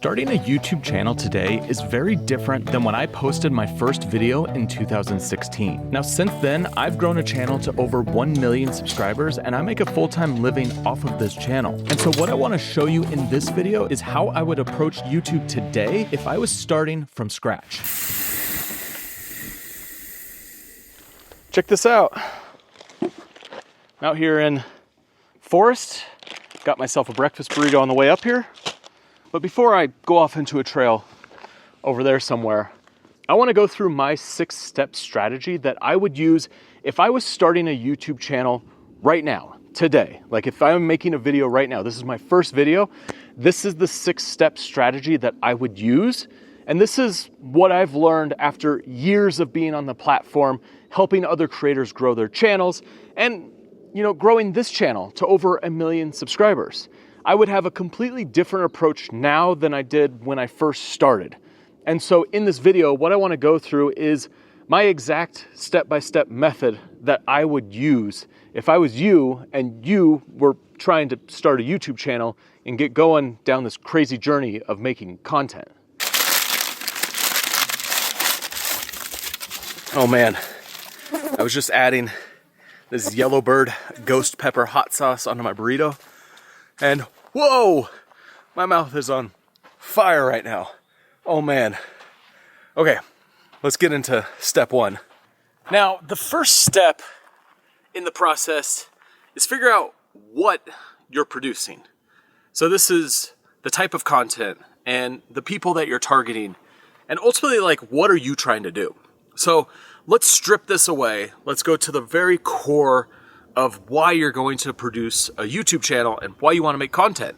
Starting a YouTube channel today is very different than when I posted my first video in 2016. Now, since then, I've grown a channel to over 1 million subscribers, and I make a full-time living off of this channel. And so what I want to show you in this video is how I would approach YouTube today if I was starting from scratch. Check this out. I'm out here in Forest. Got myself a breakfast burrito on the way up here. But before I go off into a trail over there somewhere, I want to go through my 6-step strategy that I would use if I was starting a YouTube channel right now, today. Like if I'm making a video right now, this is my first video, this is the 6-step strategy that I would use. And this is what I've learned after years of being on the platform, helping other creators grow their channels, and growing this channel to over 1 million subscribers. I would have a completely different approach now than I did when I first started. And so in this video, what I want to go through is my exact step-by-step method that I would use if I was you and you were trying to start a YouTube channel and get going down this crazy journey of making content. Oh man, I was just adding this Yellowbird ghost pepper hot sauce onto my burrito. And whoa, my mouth is on fire right now. Oh man. Okay, let's get into step 1. Now, the first step in the process is figure out what you're producing. So this is the type of content and the people that you're targeting, and ultimately, like, what are you trying to do? So let's strip this away. Let's go to the very core of why you're going to produce a YouTube channel and why you want to make content.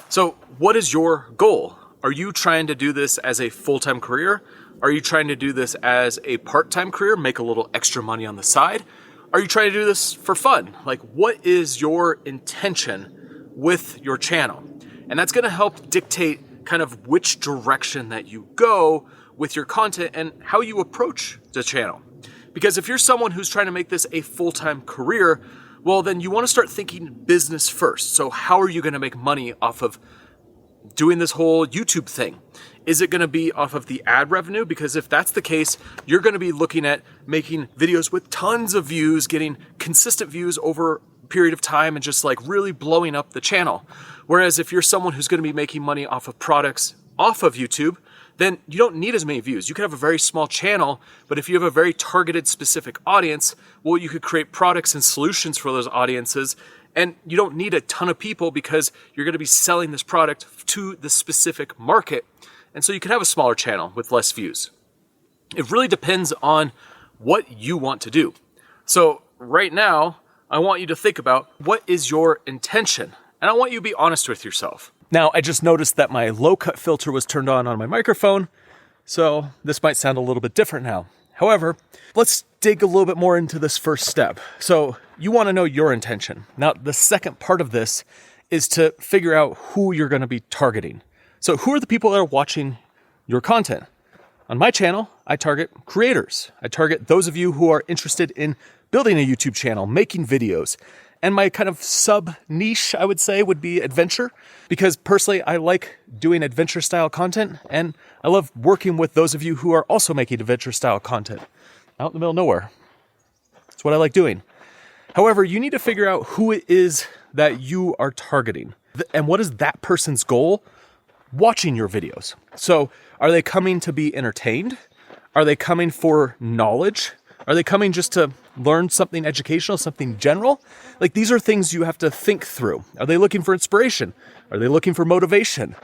So what is your goal? Are you trying to do this as a full-time career? Are you trying to do this as a part-time career, make a little extra money on the side? Are you trying to do this for fun? Like, what is your intention with your channel? And that's going to help dictate kind of which direction that you go with your content and how you approach the channel. Because if you're someone who's trying to make this a full-time career, well, then you want to start thinking business first. So how are you going to make money off of doing this whole YouTube thing? Is it going to be off of the ad revenue? Because if that's the case, you're going to be looking at making videos with tons of views, getting consistent views over a period of time and just like really blowing up the channel. Whereas if you're someone who's going to be making money off of products off of YouTube, then you don't need as many views. You could have a very small channel, but if you have a very targeted specific audience, well, you could create products and solutions for those audiences, and you don't need a ton of people because you're gonna be selling this product to the specific market. And so you can have a smaller channel with less views. It really depends on what you want to do. So right now, I want you to think about what is your intention, and I want you to be honest with yourself. Now, I just noticed that my low cut filter was turned on my microphone, so this might sound a little bit different now. However, let's dig a little bit more into this first step. So you want to know your intention. Now, the second part of this is to figure out who you're going to be targeting. So who are the people that are watching your content? On my channel, I target creators. I target those of you who are interested in building a YouTube channel, making videos. And my kind of sub-niche, I would say, would be adventure. Because personally, I like doing adventure-style content, and I love working with those of you who are also making adventure-style content out in the middle of nowhere. That's what I like doing. However, you need to figure out who it is that you are targeting. And what is that person's goal watching your videos? So are they coming to be entertained? Are they coming for knowledge? Are they coming just to learn something educational, something general? Like, these are things you have to think through. Are they looking for inspiration? Are they looking for motivation?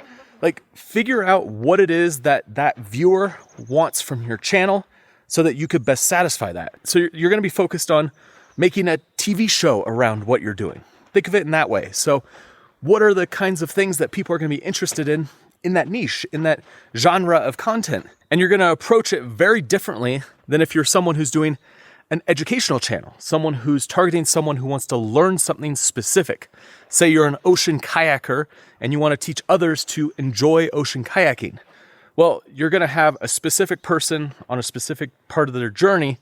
Like, figure out what it is that that viewer wants from your channel so that you could best satisfy that. So you're going to be focused on making a TV show around what you're doing. Think of it in that way. So what are the kinds of things that people are going to be interested in that niche, in that genre of content? And you're going to approach it very differently than if you're someone who's doing an educational channel, someone who's targeting someone who wants to learn something specific. Say you're an ocean kayaker and you want to teach others to enjoy ocean kayaking. Well, you're going to have a specific person on a specific part of their journey.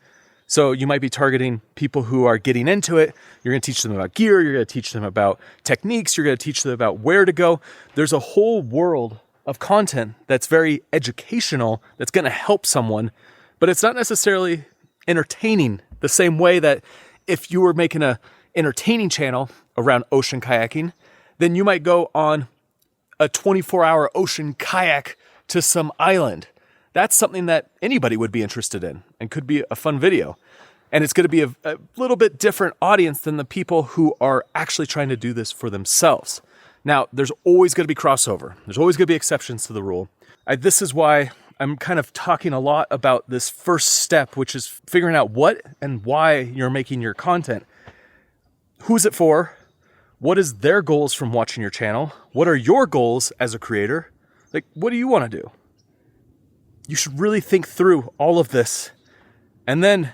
So you might be targeting people who are getting into it. You're going to teach them about gear. You're going to teach them about techniques. You're going to teach them about where to go. There's a whole world of content that's very educational, that's going to help someone, but it's not necessarily entertaining the same way that if you were making a entertaining channel around ocean kayaking, then you might go on a 24-hour ocean kayak to some island. That's something that anybody would be interested in and could be a fun video. And it's going to be a little bit different audience than the people who are actually trying to do this for themselves. Now, there's always going to be crossover. There's always going to be exceptions to the rule. This is why I'm kind of talking a lot about this first step, which is figuring out what and why you're making your content. Who's it for? What is their goals from watching your channel? What are your goals as a creator? Like, what do you want to do? You should really think through all of this, and then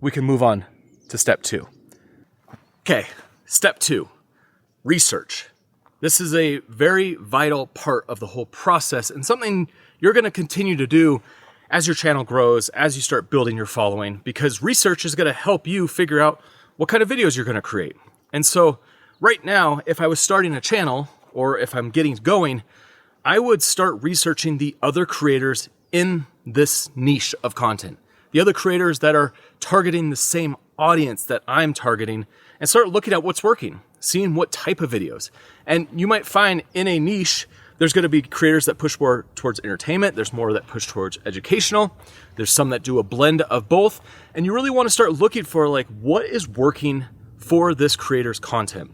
we can move on to step 2. Okay, step 2, research. This is a very vital part of the whole process and something you're going to continue to do as your channel grows, as you start building your following, because research is going to help you figure out what kind of videos you're going to create. And so right now, if I was starting a channel or if I'm getting going, I would start researching the other creators in this niche of content. The other creators that are targeting the same audience that I'm targeting, and start looking at what's working, seeing what type of videos. And you might find in a niche, there's going to be creators that push more towards entertainment. There's more that push towards educational. There's some that do a blend of both. And you really want to start looking for like what is working for this creator's content.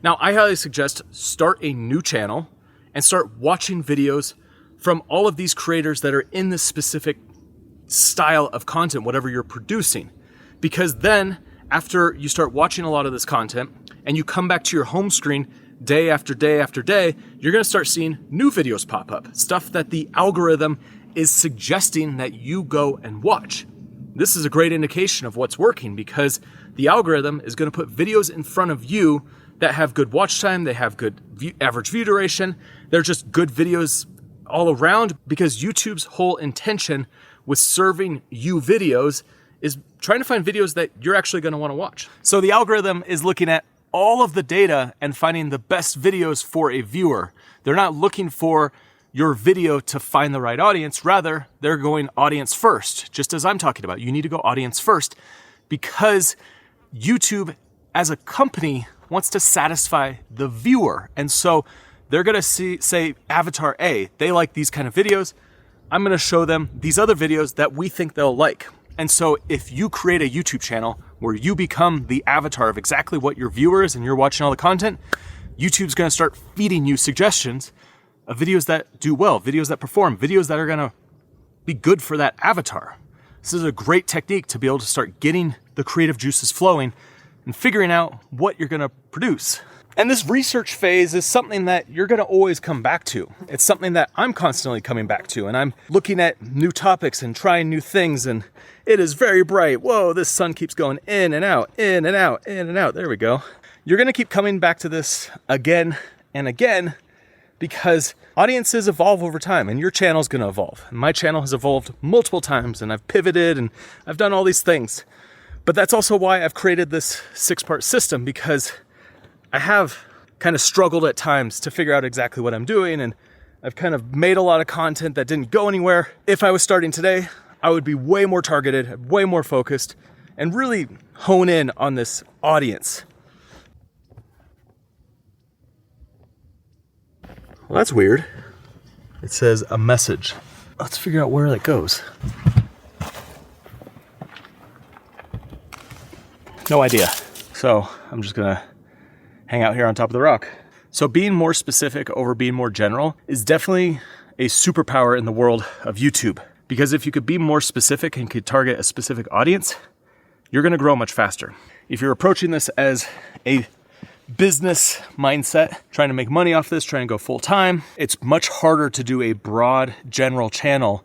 Now, I highly suggest start a new channel and start watching videos from all of these creators that are in this specific style of content, whatever you're producing. Because then after you start watching a lot of this content and you come back to your home screen day after day after day, you're going to start seeing new videos pop up, stuff that the algorithm is suggesting that you go and watch. This is a great indication of what's working because the algorithm is going to put videos in front of you that have good watch time, they have good average view duration, they're just good videos all around, because YouTube's whole intention with serving you videos is trying to find videos that you're actually going to want to watch. So the algorithm is looking at all of the data and finding the best videos for a viewer. They're not looking for your video to find the right audience. Rather, they're going audience first, just as I'm talking about. You need to go audience first because YouTube as a company wants to satisfy the viewer. And so they're going to say Avatar A, they like these kind of videos. I'm going to show them these other videos that we think they'll like. And so if you create a YouTube channel where you become the avatar of exactly what your viewers and you're watching all the content, YouTube's going to start feeding you suggestions of videos that do well, videos that perform, videos that are going to be good for that avatar. This is a great technique to be able to start getting the creative juices flowing and figuring out what you're going to produce. And this research phase is something that you're going to always come back to. It's something that I'm constantly coming back to, and I'm looking at new topics and trying new things, and it is very bright. Whoa, this sun keeps going in and out, in and out, in and out. There we go. You're going to keep coming back to this again and again because audiences evolve over time, and your channel is going to evolve. And my channel has evolved multiple times, and I've pivoted, and I've done all these things. But that's also why I've created this 6-part system, because I have kind of struggled at times to figure out exactly what I'm doing, and I've kind of made a lot of content that didn't go anywhere. If I was starting today, I would be way more targeted, way more focused, and really hone in on this audience. Well, that's weird. It says a message. Let's figure out where that goes. No idea. So I'm just gonna hang out here on top of the rock. So being more specific over being more general is definitely a superpower in the world of YouTube. Because if you could be more specific and could target a specific audience, you're gonna grow much faster. If you're approaching this as a business mindset, trying to make money off this, trying to go full time, it's much harder to do a broad general channel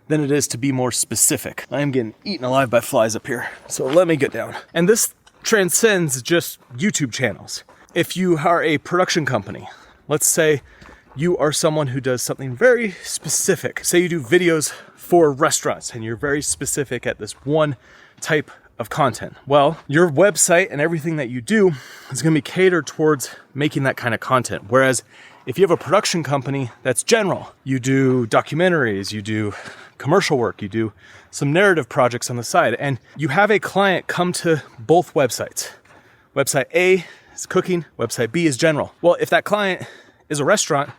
than it is to be more specific. I am getting eaten alive by flies up here, so let me get down. And this transcends just YouTube channels. If you are a production company, let's say you are someone who does something very specific. Say you do videos for restaurants and you're very specific at this one type of content. Well, your website and everything that you do is going to be catered towards making that kind of content. Whereas If you have a production company that's general, you do documentaries, you do commercial work, you do some narrative projects on the side, and you have a client come to both websites. Website A is cooking, website B is general. Well, if that client is a restaurant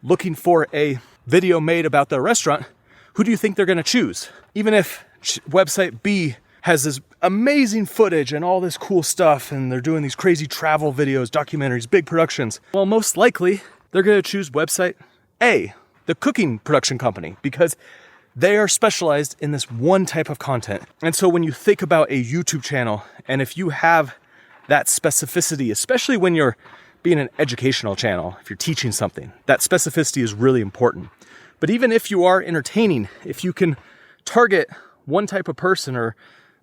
looking for a video made about their restaurant, who do you think they're gonna choose? Even if website B has this amazing footage and all this cool stuff, and they're doing these crazy travel videos, documentaries, big productions, well, most likely they're gonna choose website A, the cooking production company, because they are specialized in this one type of content. And so when you think about a YouTube channel, and if you have that specificity, especially when you're being an educational channel, if you're teaching something, that specificity is really important. But even if you are entertaining, if you can target one type of person or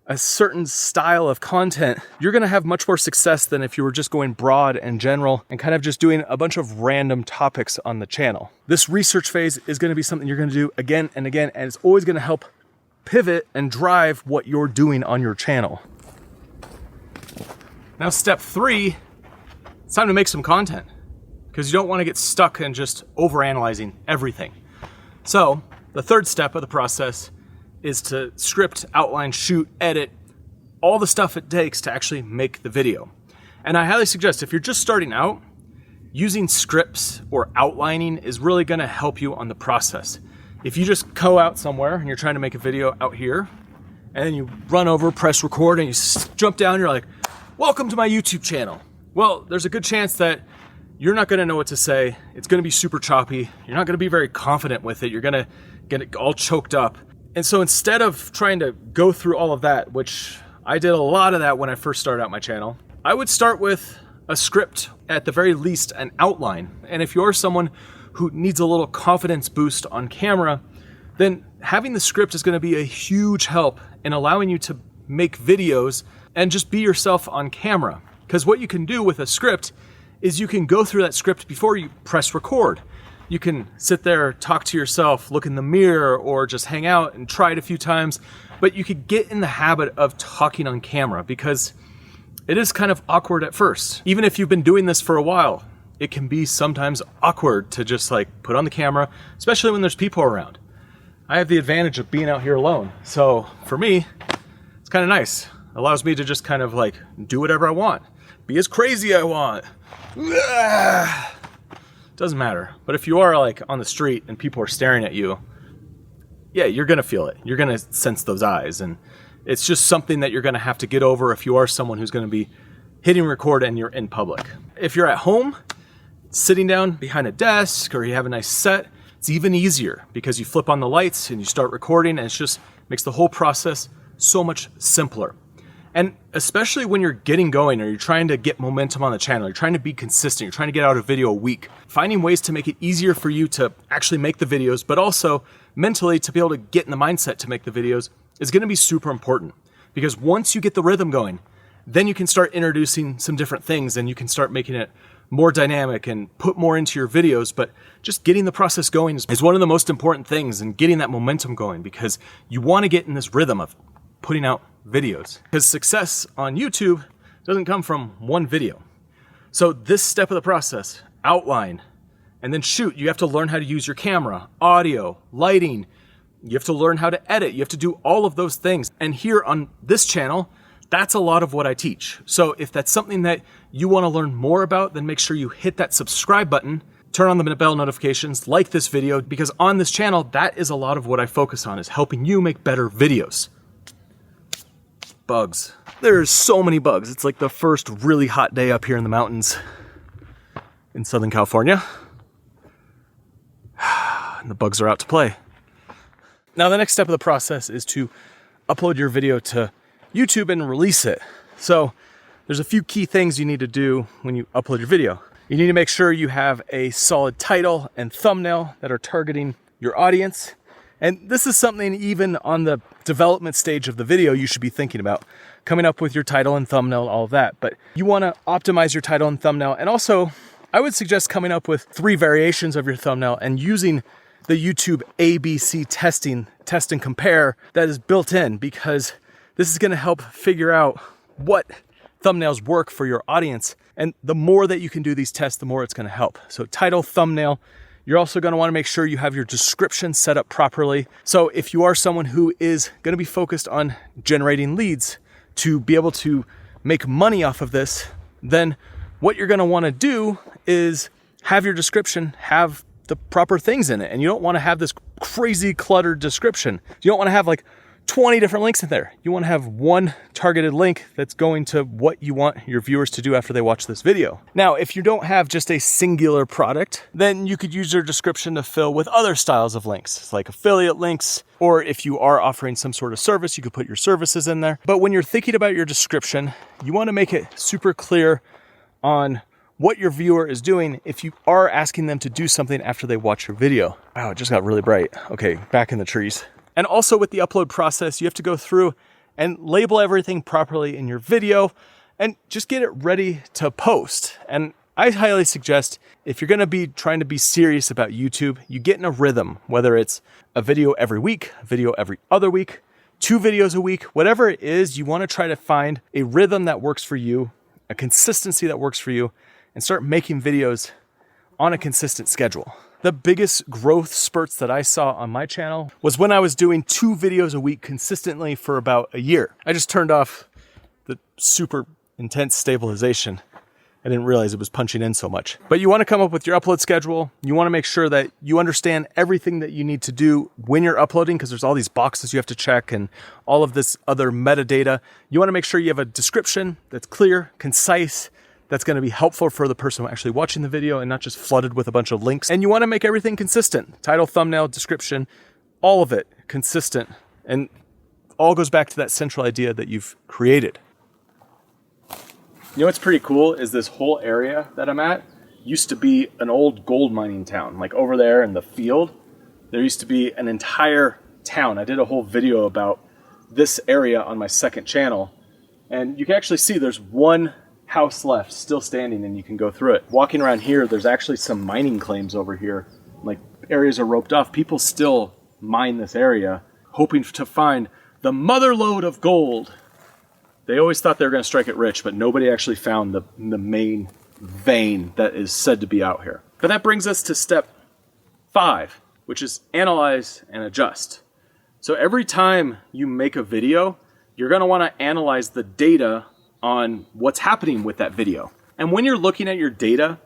a certain style of content, you're gonna have much more success than if you were just going broad and general and kind of just doing a bunch of random topics on the channel. This research phase is gonna be something you're gonna do again and again, and it's always gonna help pivot and drive what you're doing on your channel. Now, step 3, it's time to make some content, because you don't wanna get stuck in just overanalyzing everything. So the third step of the process is to script, outline, shoot, edit, all the stuff it takes to actually make the video. And I highly suggest, if you're just starting out, using scripts or outlining is really gonna help you on the process. If you just go out somewhere and you're trying to make a video out here, and then you run over, press record, and you jump down, you're like, welcome to my YouTube channel. Well, there's a good chance that you're not gonna know what to say. It's gonna be super choppy. You're not gonna be very confident with it. You're gonna get it all choked up. And so instead of trying to go through all of that, which I did a lot of that when I first started out my channel, I would start with a script, at the very least an outline. And if you're someone who needs a little confidence boost on camera, then having the script is gonna be a huge help in allowing you to make videos and just be yourself on camera. Because what you can do with a script is you can go through that script before you press record. You can sit there, talk to yourself, look in the mirror, or just hang out and try it a few times. But you could get in the habit of talking on camera, because it is kind of awkward at first. Even if you've been doing this for a while, it can be sometimes awkward to just like put on the camera, especially when there's people around. I have the advantage of being out here alone. So for me, it's kind of nice. It allows me to just kind of like do whatever I want, be as crazy I want. Doesn't matter. But if you are like on the street and people are staring at you, yeah, you're gonna feel it. You're gonna sense those eyes, and it's just something that you're gonna have to get over if you are someone who's gonna be hitting record and you're in public. If you're at home, sitting down behind a desk, or you have a nice set, it's even easier, because you flip on the lights and you start recording, and it just makes the whole process so much simpler. And especially when you're getting going, or you're trying to get momentum on the channel, you're trying to be consistent, you're trying to get out a video a week, finding ways to make it easier for you to actually make the videos, but also mentally to be able to get in the mindset to make the videos is gonna be super important. Because once you get the rhythm going, then you can start introducing some different things, and you can start making it more dynamic and put more into your videos. But just getting the process going is one of the most important things, and getting that momentum going, because you wanna get in this rhythm of putting out videos. Because success on YouTube doesn't come from one video. So this step of the process, outline, and then shoot, you have to learn how to use your camera, audio, lighting. You have to learn how to edit. You have to do all of those things. And here on this channel, that's a lot of what I teach. So if that's something that you want to learn more about, then make sure you hit that subscribe button, turn on the bell notifications, like this video, because on this channel, that is a lot of what I focus on, is helping you make better videos. Bugs. There's so many bugs. It's like the first really hot day up here in the mountains in Southern California. And the bugs are out to play. Now the next step of the process is to upload your video to YouTube and release it. So there's a few key things you need to do when you upload your video. You need to make sure you have a solid title and thumbnail that are targeting your audience. And this is something even on the development stage of the video you should be thinking about, coming up with your title and thumbnail, all of that. But you want to optimize your title and thumbnail. And also, I would suggest coming up with 3 variations of your thumbnail and using the YouTube ABC testing, test and compare, that is built in, because this is going to help figure out what thumbnails work for your audience. And the more that you can do these tests, the more it's going to help. So title, thumbnail. You're also going to want to make sure you have your description set up properly. So if you are someone who is going to be focused on generating leads to be able to make money off of this, then what you're going to want to do is have your description have the proper things in it. And you don't want to have this crazy cluttered description. You don't want to have like 20 different links in there. You want to have one targeted link that's going to what you want your viewers to do after they watch this video. Now, if you don't have just a singular product, then you could use your description to fill with other styles of links, like affiliate links, or if you are offering some sort of service, you could put your services in there. But when you're thinking about your description, you want to make it super clear on what your viewer is doing if you are asking them to do something after they watch your video. Wow, it just got really bright. Okay, back in the trees. And also with the upload process, you have to go through and label everything properly in your video and just get it ready to post. And I highly suggest if you're gonna be trying to be serious about YouTube, you get in a rhythm, whether it's a video every week, a video every other week, 2 videos a week, whatever it is, you wanna try to find a rhythm that works for you, a consistency that works for you, and start making videos on a consistent schedule. The biggest growth spurts that I saw on my channel was when I was doing 2 videos a week consistently for about a year. I just turned off the super intense stabilization. I didn't realize it was punching in so much. But you want to come up with your upload schedule. You want to make sure that you understand everything that you need to do when you're uploading, because there's all these boxes you have to check and all of this other metadata. You want to make sure you have a description that's clear, concise, that's going to be helpful for the person actually watching the video and not just flooded with a bunch of links. And you want to make everything consistent. Title, thumbnail, description, all of it consistent. And all goes back to that central idea that you've created. You know what's pretty cool is this whole area that I'm at used to be an old gold mining town. Like over there in the field, there used to be an entire town. I did a whole video about this area on my second channel. And you can actually see there's one house left still standing and you can go through it. Walking around here, there's actually some mining claims over here. Like areas are roped off. People still mine this area hoping to find the mother lode of gold. They always thought they were going to strike it rich, but nobody actually found the main vein that is said to be out here. But that brings us to step 5, which is analyze and adjust. So every time you make a video, you're going to want to analyze the data on what's happening with that video. And when you're looking at your data,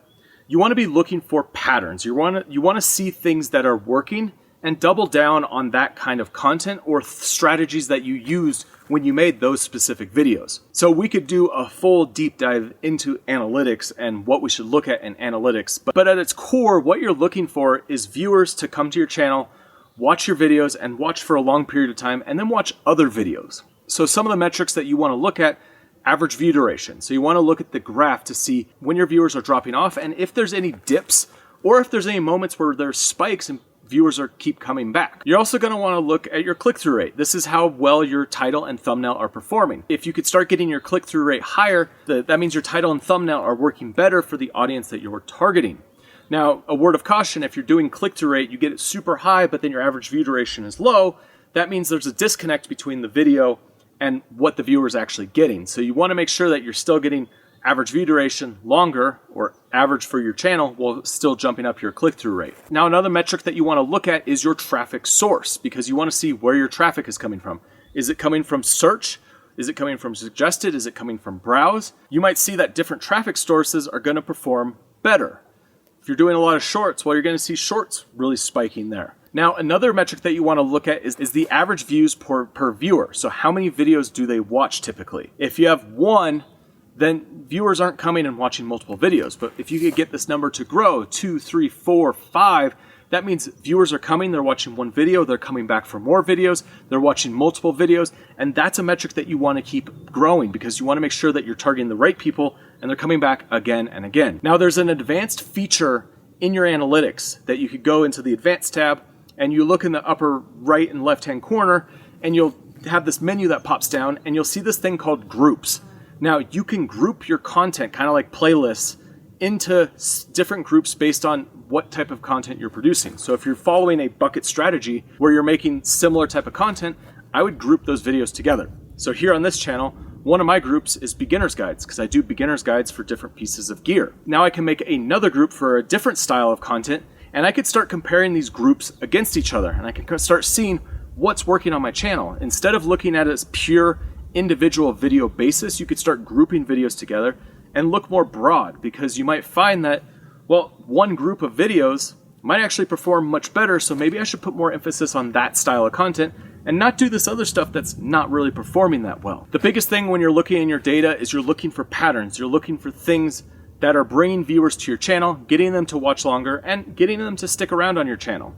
you want to be looking for patterns. You want to see things that are working and double down on that kind of content or strategies that you used when you made those specific videos. So we could do a full deep dive into analytics and what we should look at in analytics. But at its core, what you're looking for is viewers to come to your channel, watch your videos and watch for a long period of time and then watch other videos. So some of the metrics that you want to look at: average view duration. So you want to look at the graph to see when your viewers are dropping off and if there's any dips or if there's any moments where there's spikes and viewers keep coming back. You're also going to want to look at your click-through rate. This is how well your title and thumbnail are performing. If you could start getting your click-through rate higher, that means your title and thumbnail are working better for the audience that you're targeting. Now, a word of caution, if you're doing click-through rate, you get it super high, but then your average view duration is low, that means there's a disconnect between the video and what the viewer is actually getting. So you want to make sure that you're still getting average view duration longer, or average for your channel, while still jumping up your click-through rate. Now, another metric that you want to look at is your traffic source, because you want to see where your traffic is coming from. Is it coming from search? Is it coming from suggested? Is it coming from browse? You might see that different traffic sources are going to perform better. If you're doing a lot of shorts, well, you're going to see shorts really spiking there. Now, another metric that you want to look at is the average views per viewer. So how many videos do they watch typically? If you have one, then viewers aren't coming and watching multiple videos. But if you could get this number to grow, 2, 3, 4, 5, that means viewers are coming, they're watching one video, they're coming back for more videos, they're watching multiple videos, and that's a metric that you want to keep growing because you want to make sure that you're targeting the right people and they're coming back again and again. Now, there's an advanced feature in your analytics that you could go into the advanced tab and you look in the upper right and left-hand corner and you'll have this menu that pops down and you'll see this thing called groups. Now, you can group your content, kind of like playlists, into different groups based on what type of content you're producing. So if you're following a bucket strategy where you're making similar type of content, I would group those videos together. So here on this channel, One of my groups is beginner's guides, because I do beginner's guides for different pieces of gear. Now I can make another group for a different style of content, and I could start comparing these groups against each other, and I can start seeing what's working on my channel. Instead of looking at it as pure individual video basis, you could start grouping videos together and look more broad, because you might find that, well, one group of videos might actually perform much better, so maybe I should put more emphasis on that style of content and not do this other stuff that's not really performing that well. The biggest thing when you're looking in your data is you're looking for patterns. You're looking for things that are bringing viewers to your channel, getting them to watch longer, and getting them to stick around on your channel.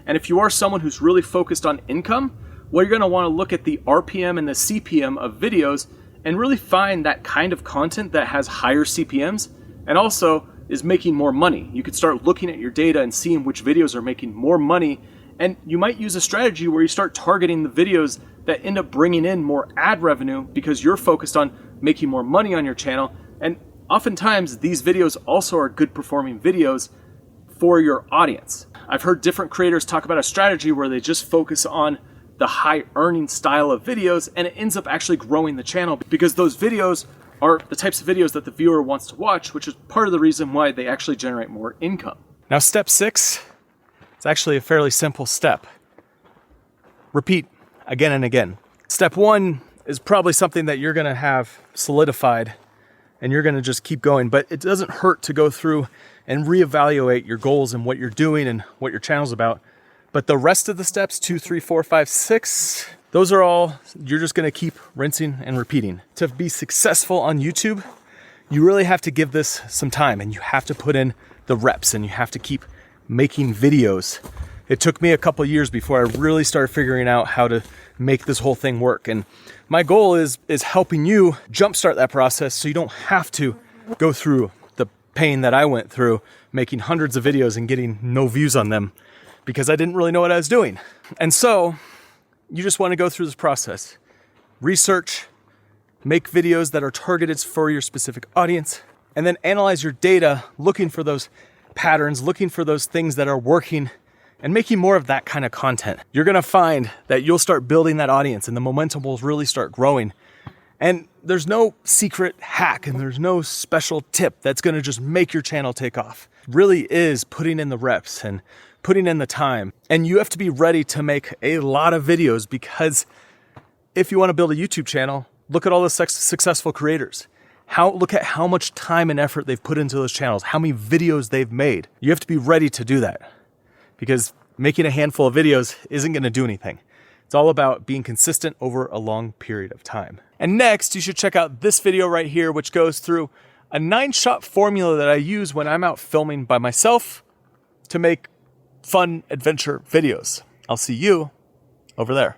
And if you are someone who's really focused on income, well, you're gonna wanna look at the RPM and the CPM of videos and really find that kind of content that has higher CPMs and also is making more money. You could start looking at your data and seeing which videos are making more money, and you might use a strategy where you start targeting the videos that end up bringing in more ad revenue because you're focused on making more money on your channel. And oftentimes these videos also are good performing videos for your audience. I've heard different creators talk about a strategy where they just focus on the high earning style of videos, and it ends up actually growing the channel because those videos are the types of videos that the viewer wants to watch, which is part of the reason why they actually generate more income. Now, step 6, it's actually a fairly simple step. Repeat again and again. Step 1 is probably something that you're gonna have solidified and you're gonna just keep going, but it doesn't hurt to go through and reevaluate your goals and what you're doing and what your channel's about. But the rest of the steps, 2, 3, 4, 5, 6, those are all, you're just gonna keep rinsing and repeating. To be successful on YouTube, you really have to give this some time, and you have to put in the reps, and you have to keep making videos. It took me a couple years before I really started figuring out how to make this whole thing work. And my goal is helping you jumpstart that process so you don't have to go through the pain that I went through making hundreds of videos and getting no views on them because I didn't really know what I was doing. And so you just want to go through this process. Research, make videos that are targeted for your specific audience, and then analyze your data, looking for those patterns, looking for those things that are working, and making more of that kind of content. You're gonna find that you'll start building that audience and the momentum will really start growing. And there's no secret hack and there's no special tip that's gonna just make your channel take off. It really is putting in the reps and putting in the time. And you have to be ready to make a lot of videos, because if you wanna build a YouTube channel, look at all the successful creators. Look at how much time and effort they've put into those channels, how many videos they've made. You have to be ready to do that, because making a handful of videos isn't gonna do anything. It's all about being consistent over a long period of time. And next, you should check out this video right here, which goes through a 9-shot formula that I use when I'm out filming by myself to make fun adventure videos. I'll see you over there.